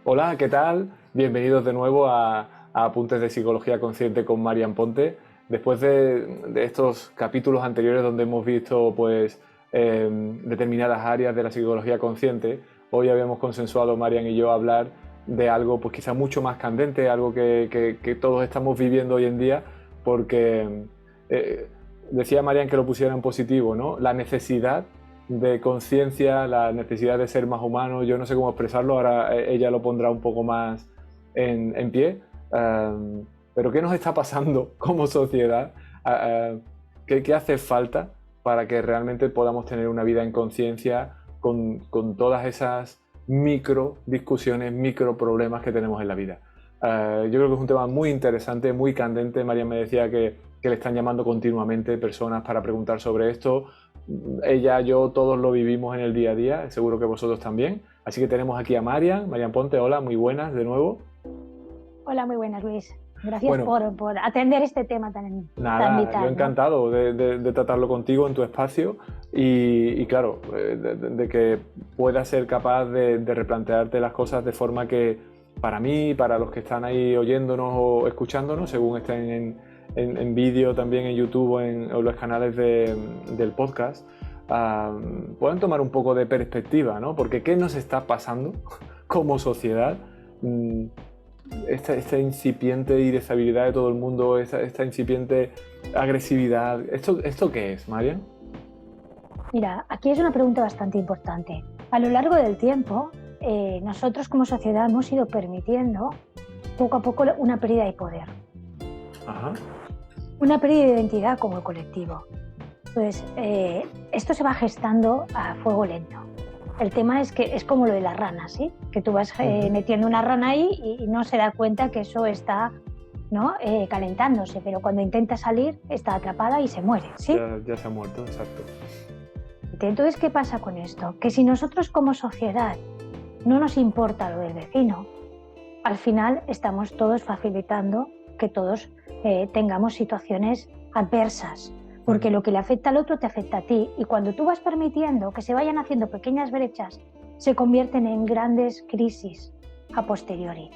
Hola, ¿qué tal? Bienvenidos de nuevo a Apuntes de Psicología Consciente con Marian Ponte. Después de estos capítulos anteriores donde hemos visto determinadas áreas de la psicología consciente, hoy habíamos consensuado, Marian y yo, hablar de algo pues quizá mucho más candente, algo que todos estamos viviendo hoy en día, porque decía Marian que lo pusiera en positivo, ¿no? La necesidad de conciencia, la necesidad de ser más humano. Yo no sé cómo expresarlo, ahora ella lo pondrá un poco más en pie. Pero ¿qué nos está pasando como sociedad? ¿Qué hace falta para que realmente podamos tener una vida en conciencia con todas esas micro discusiones, micro problemas que tenemos en la vida? Yo creo que es un tema muy interesante, muy candente. María me decía que le están llamando continuamente personas para preguntar sobre esto. Ella, yo, todos lo vivimos en el día a día, seguro que vosotros también. Así que tenemos aquí a Marian Ponte. Hola, muy buenas de nuevo. Hola, muy buenas, Luis. Gracias por atender este tema tan vital. Yo encantado de tratarlo contigo en tu espacio y claro, de que puedas ser capaz de replantearte las cosas de forma que para mí, para los que están ahí oyéndonos o escuchándonos, según estén en vídeo también en YouTube o en los canales del podcast, puedan tomar un poco de perspectiva, ¿no? Porque ¿qué nos está pasando como sociedad? Esta incipiente irritabilidad de todo el mundo, esta incipiente agresividad. ¿Esto qué es, Marian? Mira, aquí es una pregunta bastante importante. A lo largo del tiempo, nosotros como sociedad hemos ido permitiendo poco a poco una pérdida de poder. Ajá. Una pérdida de identidad como el colectivo. Entonces, esto se va gestando a fuego lento. El tema es que es como lo de las ranas, ¿sí? Que tú vas metiendo una rana ahí y no se da cuenta que eso está, ¿no? Calentándose, pero cuando intenta salir está atrapada y se muere, ¿sí? Ya se ha muerto, exacto. Entonces, ¿qué pasa con esto? Que si nosotros como sociedad no nos importa lo del vecino, al final estamos todos facilitando que todos tengamos situaciones adversas, porque lo que le afecta al otro te afecta a ti, y cuando tú vas permitiendo que se vayan haciendo pequeñas brechas, se convierten en grandes crisis a posteriori.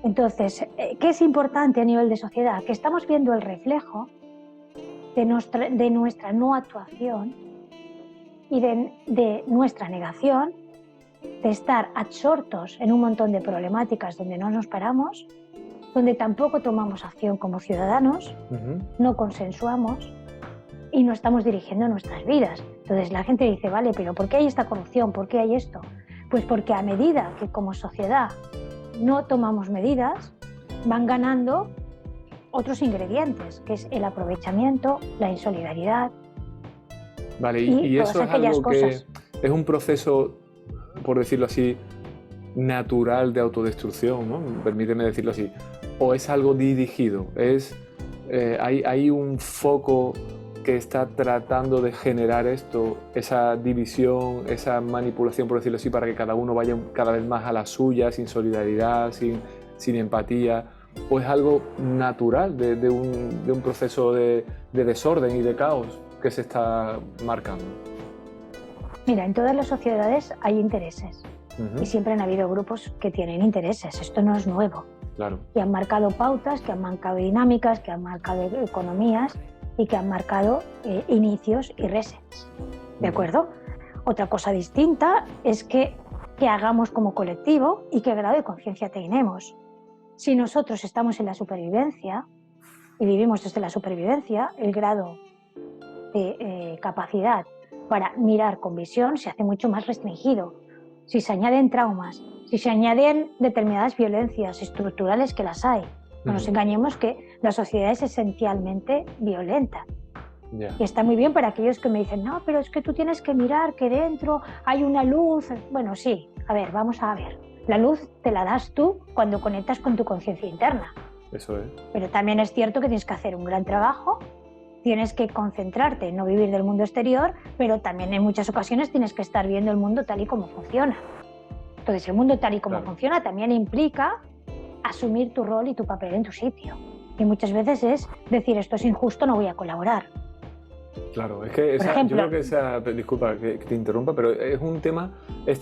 Entonces, ¿qué es importante a nivel de sociedad? Que estamos viendo el reflejo de nuestra no actuación y de nuestra negación, de estar absortos en un montón de problemáticas donde no nos paramos, donde tampoco tomamos acción como ciudadanos, no consensuamos y no estamos dirigiendo nuestras vidas. Entonces la gente dice, vale, pero ¿por qué hay esta corrupción? ¿Por qué hay esto? Pues porque a medida que como sociedad no tomamos medidas, van ganando otros ingredientes, que es el aprovechamiento, la insolidaridad. Vale, y eso es algo cosas que es un proceso, por decirlo así, natural de autodestrucción, ¿no? Permíteme decirlo así. ¿O es algo dirigido? ¿Hay un foco que está tratando de generar esto, esa división, esa manipulación, por decirlo así, para que cada uno vaya cada vez más a la suya, sin solidaridad, sin empatía? ¿O es algo natural de un proceso de desorden y de caos que se está marcando? Mira, en todas las sociedades hay intereses. Y siempre han habido grupos que tienen intereses. Esto no es nuevo. Claro. Que han marcado pautas, que han marcado dinámicas, que han marcado economías y que han marcado inicios y resets. ¿De acuerdo? Otra cosa distinta es que hagamos como colectivo y qué grado de conciencia tenemos. Si nosotros estamos en la supervivencia y vivimos desde la supervivencia, el grado de capacidad para mirar con visión se hace mucho más restringido. Si se añaden traumas, si se añaden determinadas violencias estructurales, que las hay, no nos engañemos que la sociedad es esencialmente violenta. Y está muy bien para aquellos que me dicen, no, pero es que tú tienes que mirar que dentro hay una luz. Bueno, sí, a ver, vamos a ver. La luz te la das tú cuando conectas con tu conciencia interna. Eso es. Pero también es cierto que tienes que hacer un gran trabajo tienes que concentrarte en no vivir del mundo exterior, pero también en muchas ocasiones tienes que estar viendo el mundo tal y como funciona. Entonces, el mundo tal y como funciona también implica asumir tu rol y tu papel en tu sitio. Y muchas veces es decir, esto es injusto, no voy a colaborar. Claro, es que yo creo que disculpa que te interrumpa, pero es un tema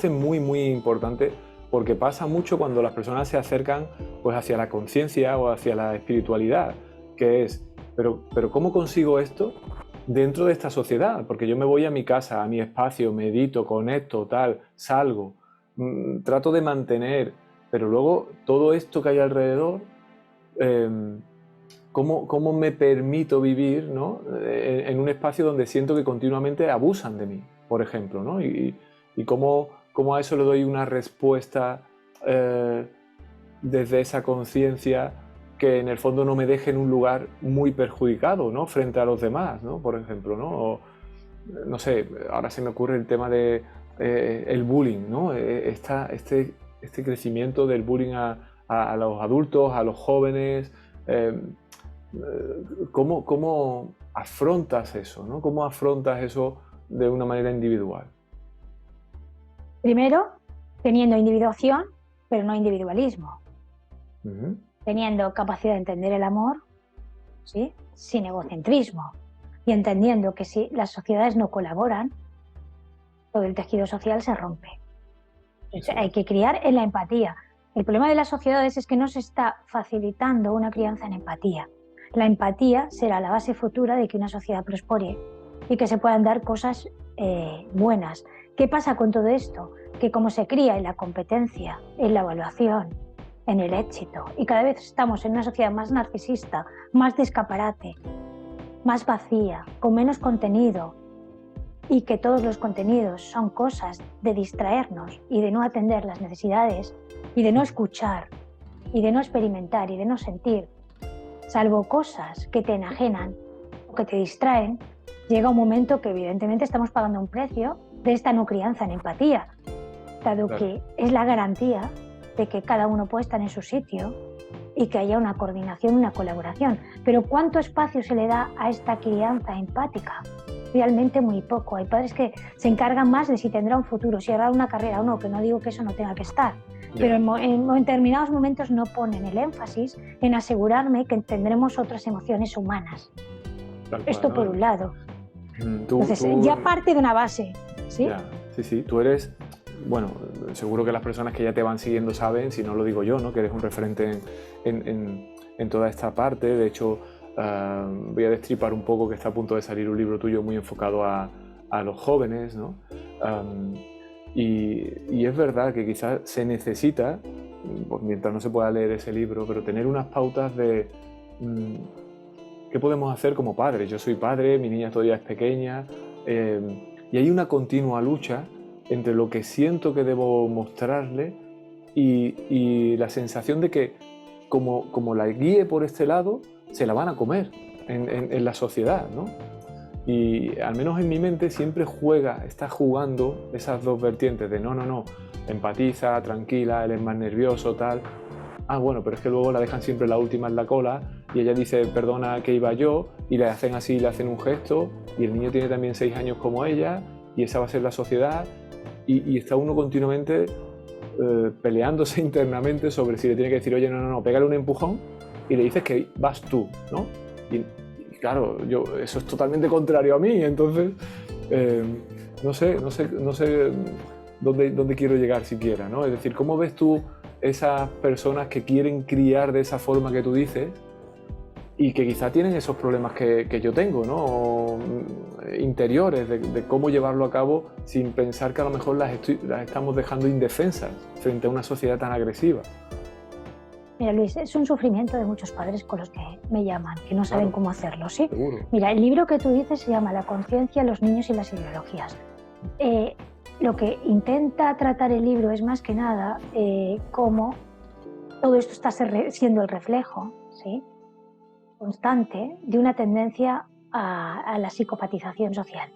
muy, muy importante, porque pasa mucho cuando las personas se acercan pues hacia la conciencia o hacia la espiritualidad, que es, pero ¿cómo consigo esto dentro de esta sociedad? Porque yo me voy a mi casa, a mi espacio, medito, conecto, tal, salgo, trato de mantener, pero luego todo esto que hay alrededor, ¿cómo me permito vivir, ¿no? En un espacio donde siento que continuamente abusan de mí, por ejemplo, ¿no? Y cómo a eso le doy una respuesta desde esa conciencia que en el fondo no me deje en un lugar muy perjudicado, ¿no? Frente a los demás, ¿no? Por ejemplo, ¿no? O, no sé, ahora se me ocurre el tema de el bullying, ¿no? Este crecimiento del bullying a los adultos, a los jóvenes. ¿Cómo afrontas eso, ¿no? ¿Cómo afrontas eso de una manera individual? Primero, teniendo individuación, pero no individualismo. Teniendo capacidad de entender el amor, ¿sí? Sin egocentrismo. Y entendiendo que si las sociedades no colaboran, todo el tejido social se rompe. Entonces, hay que criar en la empatía. El problema de las sociedades es que no se está facilitando una crianza en empatía. La empatía será la base futura de que una sociedad prospere y que se puedan dar cosas buenas. ¿Qué pasa con todo esto? Que como se cría en la competencia, en la evaluación, en el éxito, y cada vez estamos en una sociedad más narcisista, más de escaparate, más vacía, con menos contenido, y que todos los contenidos son cosas de distraernos y de no atender las necesidades, y de no escuchar, y de no experimentar, y de no sentir, salvo cosas que te enajenan o que te distraen, llega un momento que evidentemente estamos pagando un precio de esta no crianza en empatía, dado que es la garantía de que cada uno puede estar en su sitio y que haya una coordinación, una colaboración. Pero ¿cuánto espacio se le da a esta crianza empática? Realmente muy poco. Hay padres que se encargan más de si tendrá un futuro, si hará una carrera o no, que no digo que eso no tenga que estar, pero en determinados momentos no ponen el énfasis en asegurarme que tendremos otras emociones humanas. Esto por un lado. Entonces, ya parte de una base, ¿sí? Sí, tú eres... Bueno, seguro que las personas que ya te van siguiendo saben, si no lo digo yo, ¿no? Que eres un referente en toda esta parte. De hecho, voy a destripar un poco que está a punto de salir un libro tuyo muy enfocado a los jóvenes, ¿no? Y es verdad que quizás se necesita, pues mientras no se pueda leer ese libro, pero tener unas pautas de qué podemos hacer como padres. Yo soy padre, mi niña todavía es pequeña, y hay una continua lucha entre lo que siento que debo mostrarle y la sensación de que como la guíe por este lado, se la van a comer en la sociedad, ¿no? Y al menos en mi mente siempre está jugando esas dos vertientes de no, empatiza, tranquila, él es más nervioso, tal. Ah, bueno, pero es que luego la dejan siempre la última en la cola y ella dice, perdona que iba yo, y le hacen así, le hacen un gesto, y el niño tiene también 6 años como ella, y esa va a ser la sociedad, y está uno continuamente peleándose internamente sobre si le tiene que decir, oye, no, pégale un empujón, y le dices que vas tú, ¿no? Y claro, eso es totalmente contrario a mí, entonces no sé dónde quiero llegar siquiera, ¿no? Es decir, ¿cómo ves tú esas personas que quieren criar de esa forma que tú dices y que quizá tienen esos problemas que yo tengo, ¿no? O, interiores, de cómo llevarlo a cabo sin pensar que a lo mejor las estamos dejando indefensas frente a una sociedad tan agresiva? Mira, Luis, es un sufrimiento de muchos padres con los que me llaman, que no saben cómo hacerlo, ¿sí? Seguro. Mira, el libro que tú dices se llama La conciencia, los niños y las ideologías. Lo que intenta tratar el libro es más que nada cómo todo esto está siendo el reflejo, ¿sí?, constante de una tendencia a la psicopatización social.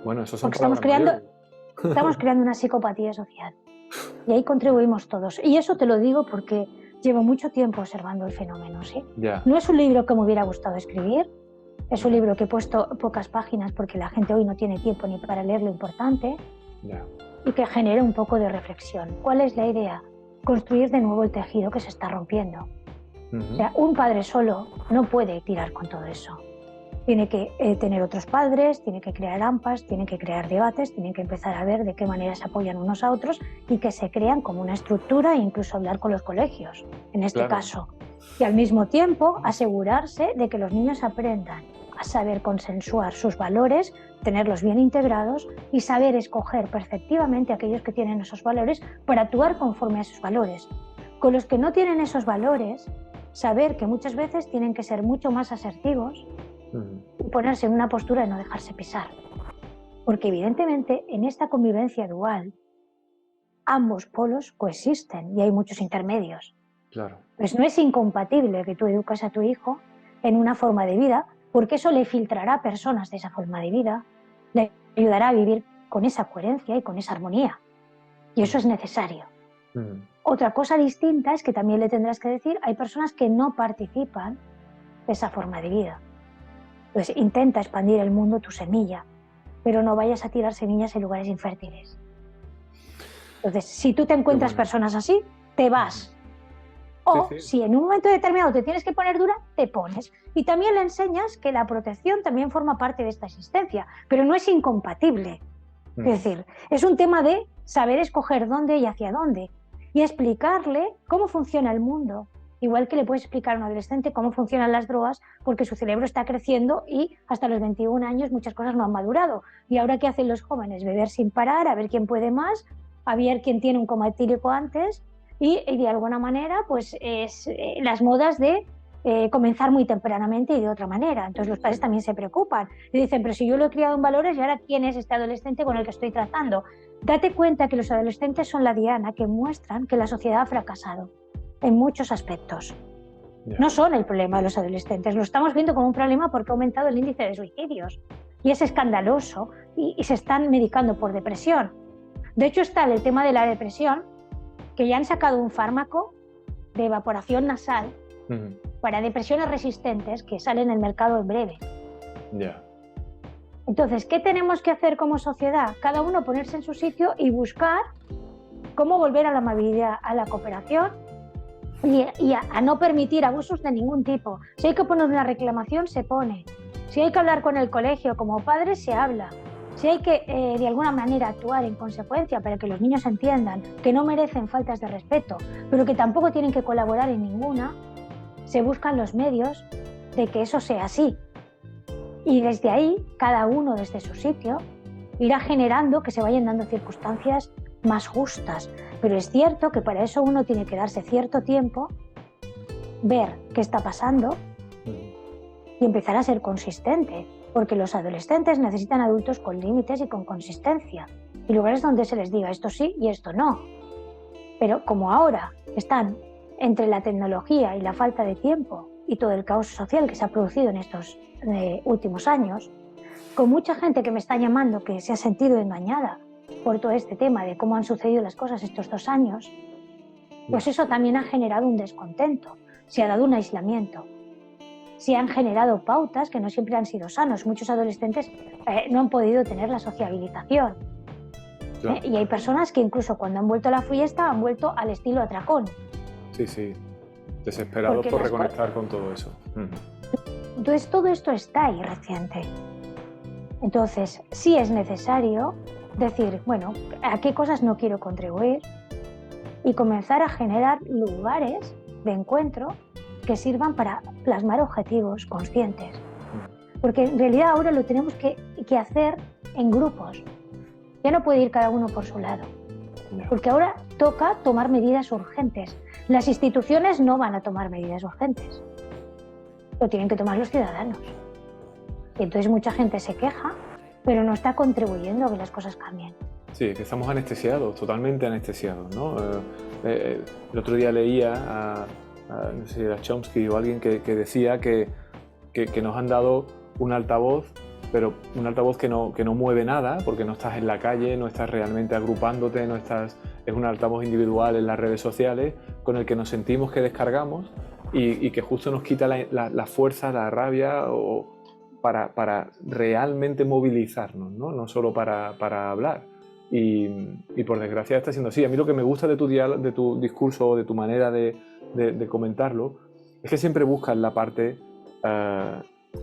Bueno, eso son estamos creando una psicopatía social. Y ahí contribuimos todos. Y eso te lo digo porque llevo mucho tiempo observando el fenómeno, ¿sí? Yeah. No es un libro que me hubiera gustado escribir, Es un libro que he puesto pocas páginas porque la gente hoy no tiene tiempo ni para leer lo importante, y que genere un poco de reflexión. ¿Cuál es la idea? Construir de nuevo el tejido que se está rompiendo. O sea, un padre solo no puede tirar con todo eso. Tiene que tener otros padres, tiene que crear AMPAs, tiene que crear debates, tienen que empezar a ver de qué manera se apoyan unos a otros y que se crean como una estructura e incluso hablar con los colegios, en este caso. Y al mismo tiempo asegurarse de que los niños aprendan a saber consensuar sus valores, tenerlos bien integrados y saber escoger perceptivamente aquellos que tienen esos valores para actuar conforme a esos valores. Con los que no tienen esos valores, saber que muchas veces tienen que ser mucho más asertivos y ponerse en una postura de no dejarse pisar. Porque evidentemente en esta convivencia dual ambos polos coexisten y hay muchos intermedios. Claro. Pues no es incompatible que tú eduques a tu hijo en una forma de vida, porque eso le filtrará a personas de esa forma de vida, le ayudará a vivir con esa coherencia y con esa armonía. Y eso es necesario. Otra cosa distinta es que también le tendrás que decir, hay personas que no participan de esa forma de vida. Pues intenta expandir el mundo tu semilla, pero no vayas a tirar semillas en lugares infértiles. Entonces, si tú te encuentras personas así, te vas. O si en un momento determinado te tienes que poner dura, te pones. Y también le enseñas que la protección también forma parte de esta existencia, pero no es incompatible. Es decir, es un tema de saber escoger dónde y hacia dónde y explicarle cómo funciona el mundo. Igual que le puedes explicar a un adolescente cómo funcionan las drogas, porque su cerebro está creciendo y hasta los 21 años muchas cosas no han madurado. Y ahora, ¿qué hacen los jóvenes? Beber sin parar, a ver quién puede más, a ver quién tiene un coma etílico antes y de alguna manera pues las modas de comenzar muy tempranamente y de otra manera. Entonces los padres también se preocupan y dicen, pero si yo lo he criado en valores y ahora ¿quién es este adolescente con el que estoy tratando? Date cuenta que los adolescentes son la diana que muestran que la sociedad ha fracasado en muchos aspectos. No son el problema de los adolescentes, lo estamos viendo como un problema porque ha aumentado el índice de suicidios y es escandaloso y se están medicando por depresión. De hecho está el tema de la depresión, que ya han sacado un fármaco de evaporación nasal para depresiones resistentes que sale en el mercado en breve. Entonces, ¿qué tenemos que hacer como sociedad? Cada uno ponerse en su sitio y buscar cómo volver a la amabilidad, a la cooperación y a no permitir abusos de ningún tipo. Si hay que poner una reclamación, se pone. Si hay que hablar con el colegio como padres, se habla. Si hay que de alguna manera actuar en consecuencia para que los niños entiendan que no merecen faltas de respeto, pero que tampoco tienen que colaborar en ninguna, se buscan los medios de que eso sea así. Y desde ahí, cada uno desde su sitio, irá generando que se vayan dando circunstancias más justas. Pero es cierto que para eso uno tiene que darse cierto tiempo, ver qué está pasando y empezar a ser consistente. Porque los adolescentes necesitan adultos con límites y con consistencia. Y lugares donde se les diga esto sí y esto no. Pero como ahora están entre la tecnología y la falta de tiempo y todo el caos social que se ha producido en estos últimos años, con mucha gente que me está llamando que se ha sentido engañada por todo este tema de cómo han sucedido las cosas estos 2 años, pues eso también ha generado un descontento, se ha dado un aislamiento. Se han generado pautas que no siempre han sido sanos. Muchos adolescentes no han podido tener la sociabilización. Claro. Y hay personas que incluso cuando han vuelto a la fiesta han vuelto al estilo atracón. Sí, desesperados por reconectar con todo eso. Entonces todo esto está ahí reciente. Entonces sí es necesario decir, bueno, a qué cosas no quiero contribuir y comenzar a generar lugares de encuentro que sirvan para plasmar objetivos conscientes. Porque en realidad ahora lo tenemos que hacer en grupos. Ya no puede ir cada uno por su lado. Porque ahora toca tomar medidas urgentes. Las instituciones no van a tomar medidas urgentes. Lo tienen que tomar los ciudadanos. Y entonces mucha gente se queja, pero no está contribuyendo a que las cosas cambien. Sí, que estamos anestesiados, totalmente anestesiados, ¿no? El otro día leía no sé si era Chomsky o alguien que decía que nos han dado un altavoz, pero un altavoz que no mueve nada, porque no estás en la calle, no estás realmente agrupándote, es un altavoz individual en las redes sociales con el que nos sentimos que descargamos y que justo nos quita la fuerza, la rabia para realmente movilizarnos, ¿no? No solo para hablar. Y por desgracia está siendo así. A mí lo que me gusta de tu discurso o de tu manera de comentarlo es que siempre buscas la parte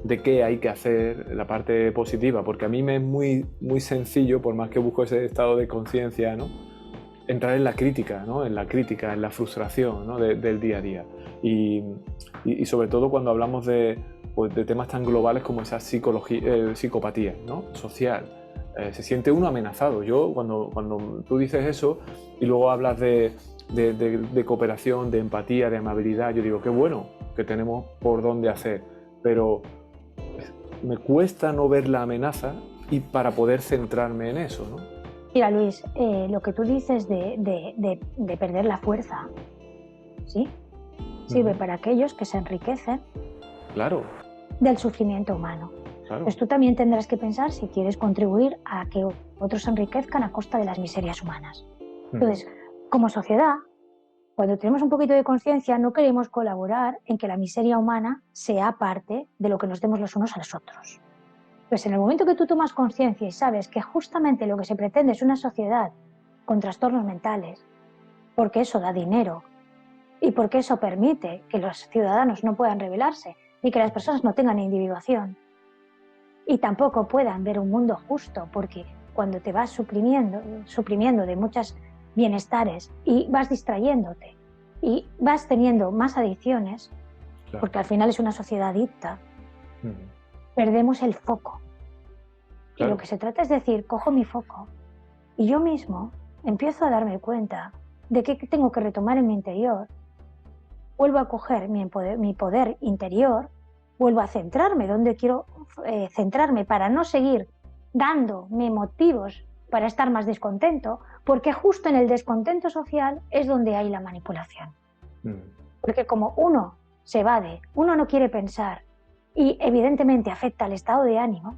de qué hay que hacer, la parte positiva, porque a mí me es muy, muy sencillo, por más que busco ese estado de conciencia, ¿no? Entrar en la crítica, ¿no? En la crítica, en la frustración, ¿no? del día a día. Y sobre todo cuando hablamos de temas tan globales como esa psicopatía, ¿no? Social. Se siente uno amenazado. Yo, cuando tú dices eso y luego hablas de cooperación, de empatía, de amabilidad, yo digo, qué bueno que tenemos por dónde hacer, pero me cuesta no ver la amenaza y para poder centrarme en eso, ¿no? Mira, Luis, lo que tú dices de perder la fuerza, ¿sí? Sirve para aquellos que se enriquecen, claro, del sufrimiento humano. Claro. Pues tú también tendrás que pensar si quieres contribuir a que otros se enriquezcan a costa de las miserias humanas. Entonces, como sociedad, cuando tenemos un poquito de conciencia, no queremos colaborar en que la miseria humana sea parte de lo que nos demos los unos a los otros. Pues en el momento que tú tomas conciencia y sabes que justamente lo que se pretende es una sociedad con trastornos mentales, porque eso da dinero y porque eso permite que los ciudadanos no puedan rebelarse y que las personas no tengan individuación y tampoco puedan ver un mundo justo, porque cuando te vas suprimiendo de muchos bienestares y vas distrayéndote y vas teniendo más adicciones, claro, porque al final es una sociedad adicta, perdemos el foco. Claro. Y lo que se trata es decir, cojo mi foco y yo mismo empiezo a darme cuenta de qué tengo que retomar en mi interior, vuelvo a coger mi poder interior, vuelvo a centrarme donde quiero centrarme para no seguir dándome motivos para estar más descontento, porque justo en el descontento social es donde hay la manipulación. Porque como uno se evade, uno no quiere pensar y evidentemente afecta al estado de ánimo,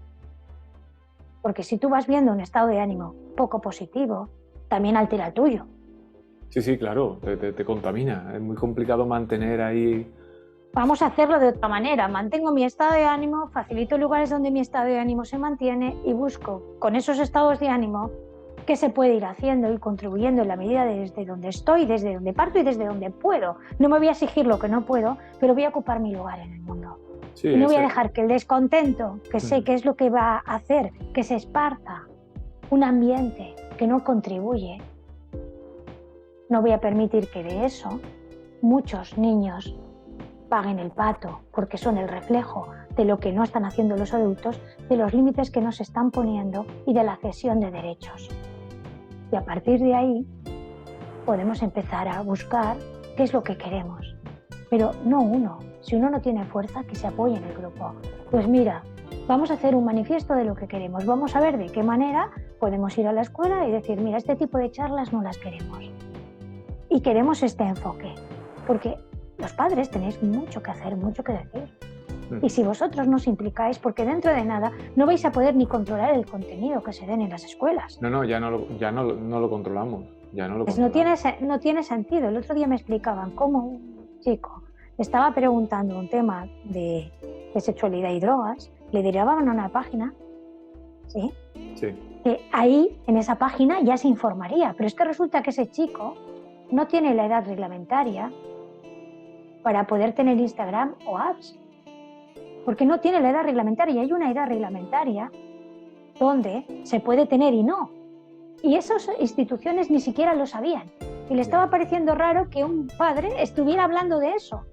porque si tú vas viendo un estado de ánimo poco positivo, también altera el tuyo. Sí, claro, te contamina. Es muy complicado mantener ahí... Vamos a hacerlo de otra manera. Mantengo mi estado de ánimo, facilito lugares donde mi estado de ánimo se mantiene y busco con esos estados de ánimo qué se puede ir haciendo y contribuyendo en la medida desde donde estoy, desde donde parto y desde donde puedo. No me voy a exigir lo que no puedo, pero voy a ocupar mi lugar en el mundo. Sí, y no voy a dejar que el descontento, que sé que es lo que va a hacer que se esparza un ambiente que no contribuye, no voy a permitir que de eso muchos niños paguen el pato, porque son el reflejo de lo que no están haciendo los adultos, de los límites que nos están poniendo y de la cesión de derechos. Y a partir de ahí podemos empezar a buscar qué es lo que queremos. Pero no uno, si uno no tiene fuerza, que se apoye en el grupo. Pues mira, vamos a hacer un manifiesto de lo que queremos, vamos a ver de qué manera podemos ir a la escuela y decir, mira, este tipo de charlas no las queremos. Y queremos este enfoque, porque los padres tenéis mucho que hacer, mucho que decir. Y si vosotros no os implicáis, porque dentro de nada no vais a poder ni controlar el contenido que se den en las escuelas. No, ya no lo controlamos. Pues no tiene sentido. El otro día me explicaban cómo un chico estaba preguntando un tema de sexualidad y drogas, le derivaban a una página, ¿sí? Sí. Que ahí, en esa página, ya se informaría. Pero es que resulta que ese chico no tiene la edad reglamentaria para poder tener Instagram o apps, porque no tiene la edad reglamentaria y hay una edad reglamentaria donde se puede tener y no. Y esas instituciones ni siquiera lo sabían. Y le estaba pareciendo raro que un padre estuviera hablando de eso,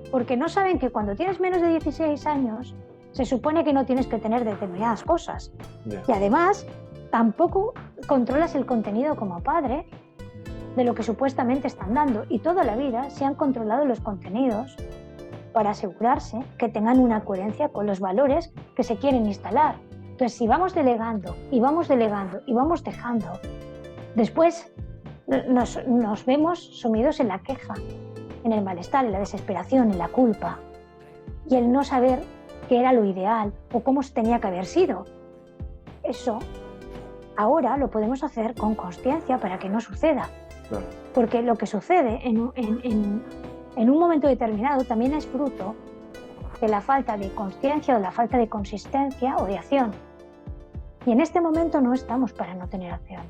porque no saben que cuando tienes menos de 16 años se supone que no tienes que tener determinadas cosas. Yeah. Y además tampoco controlas el contenido como padre de lo que supuestamente están dando, y toda la vida se han controlado los contenidos para asegurarse que tengan una coherencia con los valores que se quieren instalar. Entonces, si vamos delegando y vamos dejando, después nos vemos sumidos en la queja, en el malestar, en la desesperación, en la culpa y el no saber qué era lo ideal o cómo tenía que haber sido. Eso ahora lo podemos hacer con consciencia para que no suceda. Claro. Porque lo que sucede en un momento determinado también es fruto de la falta de consciencia o de la falta de consistencia o de acción. Y en este momento no estamos para no tener acción.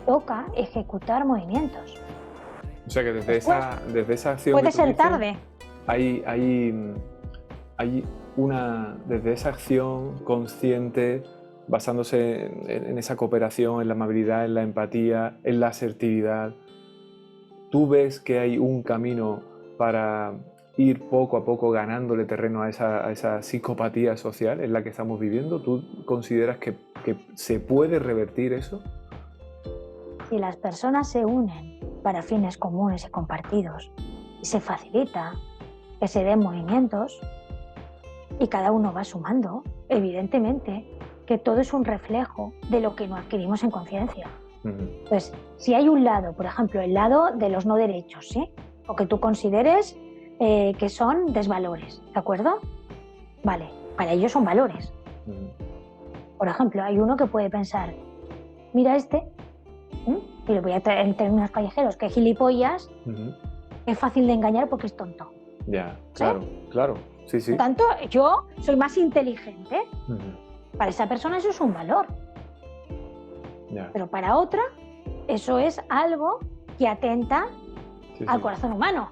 Toca ejecutar movimientos. O sea que desde esa acción puede que tú ser dices, tarde. Hay desde esa acción consciente, basándose en esa cooperación, en la amabilidad, en la empatía, en la asertividad, ¿tú ves que hay un camino para ir poco a poco ganándole terreno a esa psicopatía social en la que estamos viviendo? ¿Tú consideras que se puede revertir eso? Si las personas se unen para fines comunes y compartidos y se facilita que se den movimientos y cada uno va sumando, evidentemente que todo es un reflejo de lo que no adquirimos en conciencia. Pues si hay un lado, por ejemplo, el lado de los no derechos, ¿sí? O que tú consideres que son desvalores, ¿de acuerdo? Vale, para ellos son valores. Por ejemplo, hay uno que puede pensar, mira y lo voy a traer en términos callejeros, que gilipollas, es fácil de engañar porque es tonto. Ya, claro, claro, sí, sí. Por tanto, yo soy más inteligente. Para esa persona eso es un valor. Ya. Pero para otra, eso es algo que atenta al corazón humano.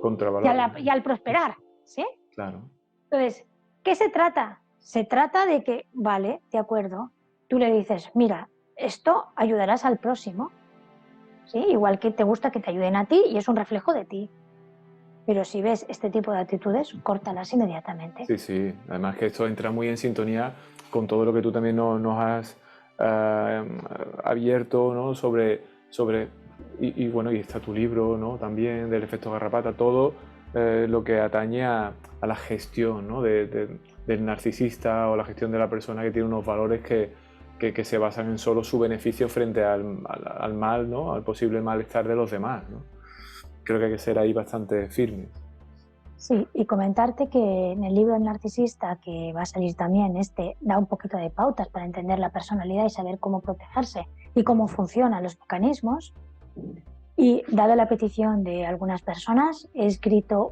Contravalor. Y al prosperar, ¿sí? Claro. Entonces, ¿qué se trata? Se trata de que, vale, de acuerdo, tú le dices, mira, esto ayudarás al próximo, ¿sí? Igual que te gusta que te ayuden a ti y es un reflejo de ti. Pero si ves este tipo de actitudes, córtalas inmediatamente. Sí, sí. Además que esto entra muy en sintonía con todo lo que tú también nos has abierto, ¿no? sobre y bueno, y está tu libro, ¿no? También del efecto garrapata, todo lo que atañe a la gestión, ¿no? del narcisista o la gestión de la persona que tiene unos valores que se basan en solo su beneficio frente al mal, ¿no? Al posible malestar de los demás, ¿no? Creo que hay que ser ahí bastante firmes. Sí, y comentarte que en el libro del narcisista, que va a salir también, da un poquito de pautas para entender la personalidad y saber cómo protegerse y cómo funcionan los mecanismos. Y dada la petición de algunas personas, he escrito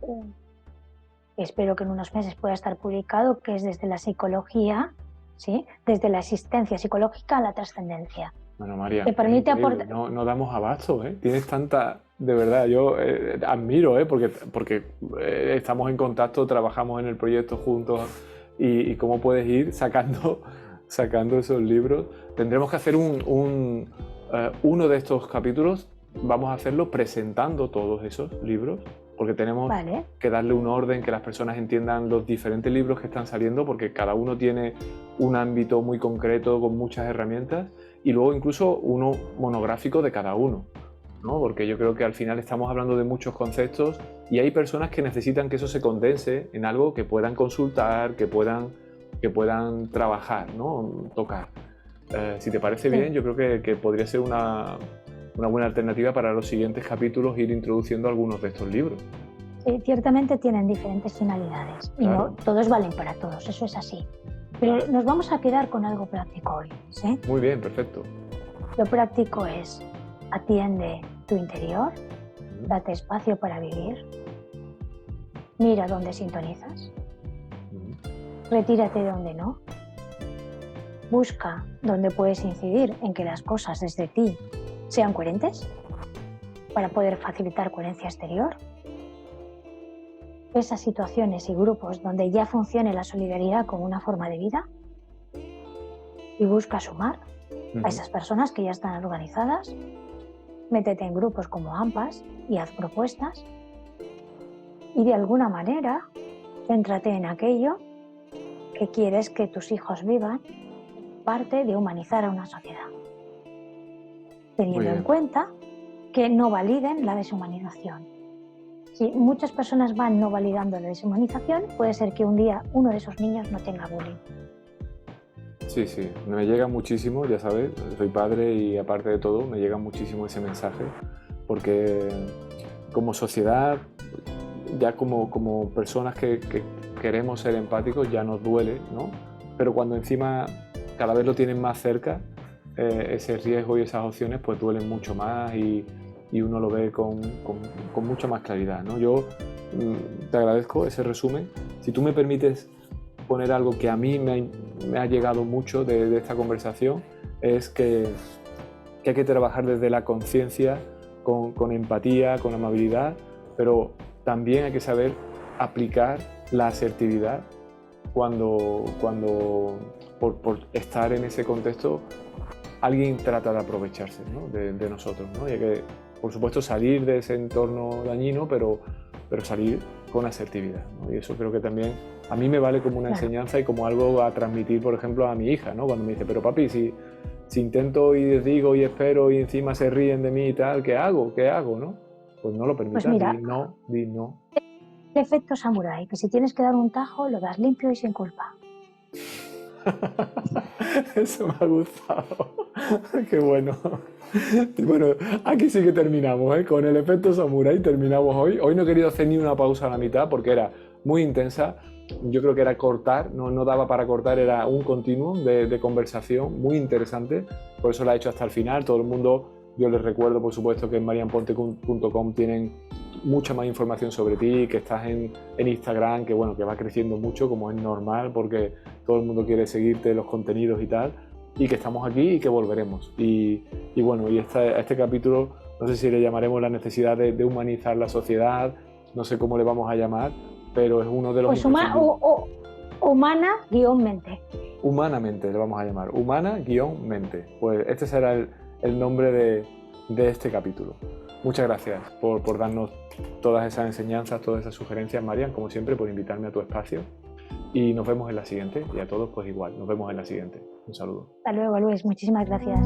espero que en unos meses pueda estar publicado, que es desde la psicología, ¿sí? Desde la existencia psicológica a la trascendencia. Bueno, María, te permite aportar. No damos abasto, ¿eh? Tienes tanta, de verdad, yo admiro, porque estamos en contacto, trabajamos en el proyecto juntos y cómo puedes ir sacando esos libros. Tendremos que hacer uno de estos capítulos, vamos a hacerlo presentando todos esos libros, porque tenemos que darle un orden, que las personas entiendan los diferentes libros que están saliendo, porque cada uno tiene un ámbito muy concreto con muchas herramientas, y luego incluso uno monográfico de cada uno, ¿no? Porque yo creo que al final estamos hablando de muchos conceptos y hay personas que necesitan que eso se condense en algo que puedan consultar, que puedan trabajar, ¿no? Tocar. Si te parece bien, yo creo que podría ser una buena alternativa para los siguientes capítulos ir introduciendo algunos de estos libros. Sí, ciertamente tienen diferentes finalidades y no todos valen para todos, eso es así. Pero nos vamos a quedar con algo práctico hoy, ¿sí? Muy bien, perfecto. Lo práctico es, atiende tu interior, date espacio para vivir, mira dónde sintonizas, retírate de donde no, busca dónde puedes incidir en que las cosas desde ti sean coherentes para poder facilitar coherencia exterior. Esas situaciones y grupos donde ya funcione la solidaridad como una forma de vida y busca sumar a esas personas que ya están organizadas. Métete en grupos como AMPAS y haz propuestas y de alguna manera céntrate en aquello que quieres que tus hijos vivan, parte de humanizar a una sociedad, teniendo en cuenta que no validen la deshumanización. Si muchas personas van no validando la deshumanización, puede ser que un día uno de esos niños no tenga bullying. Sí, sí, me llega muchísimo, ya sabes, soy padre y aparte de todo me llega muchísimo ese mensaje, porque como sociedad, ya como personas que queremos ser empáticos, ya nos duele, ¿no? Pero cuando encima cada vez lo tienen más cerca, ese riesgo y esas opciones pues duelen mucho más y uno lo ve con mucha más claridad, ¿no? Yo te agradezco ese resumen. Si tú me permites poner algo que a mí me ha llegado mucho de esta conversación, es que hay que trabajar desde la conciencia, con empatía, con amabilidad, pero también hay que saber aplicar la asertividad cuando por estar en ese contexto alguien trata de aprovecharse, ¿no? de nosotros, ¿no? Y hay que, por supuesto, salir de ese entorno dañino, pero salir con asertividad, ¿no? Y eso creo que también a mí me vale como una enseñanza y como algo a transmitir, por ejemplo, a mi hija, ¿no? Cuando me dice, pero papi, si intento y les digo y espero y encima se ríen de mí y tal, ¿qué hago? ¿No? Pues no lo permitas, pues mira, di no. El efecto samurái, que si tienes que dar un tajo, lo das limpio y sin culpa. Eso me ha gustado. Qué bueno. Y bueno, aquí sí que terminamos, ¿eh? Con el efecto samurái terminamos hoy. Hoy no he querido hacer ni una pausa a la mitad porque era muy intensa. Yo creo que era cortar, no daba para cortar, era un continuum de conversación muy interesante. Por eso la he hecho hasta el final. Todo el mundo, yo les recuerdo, por supuesto, que en marianponte.com tienen mucha más información sobre ti, que estás en Instagram, que bueno, que va creciendo mucho, como es normal, porque todo el mundo quiere seguirte los contenidos y tal, y que estamos aquí y que volveremos. Y bueno, y este capítulo, no sé si le llamaremos la necesidad de humanizar la sociedad, no sé cómo le vamos a llamar, pero es uno de los... Pues humana-mente. Humanamente le vamos a llamar, humana-mente. Pues este será el nombre de este capítulo. Muchas gracias por darnos todas esas enseñanzas, todas esas sugerencias, Marian, como siempre, por invitarme a tu espacio. Y nos vemos en la siguiente. Y a todos, pues igual, nos vemos en la siguiente. Un saludo. Hasta luego, Luis. Muchísimas gracias.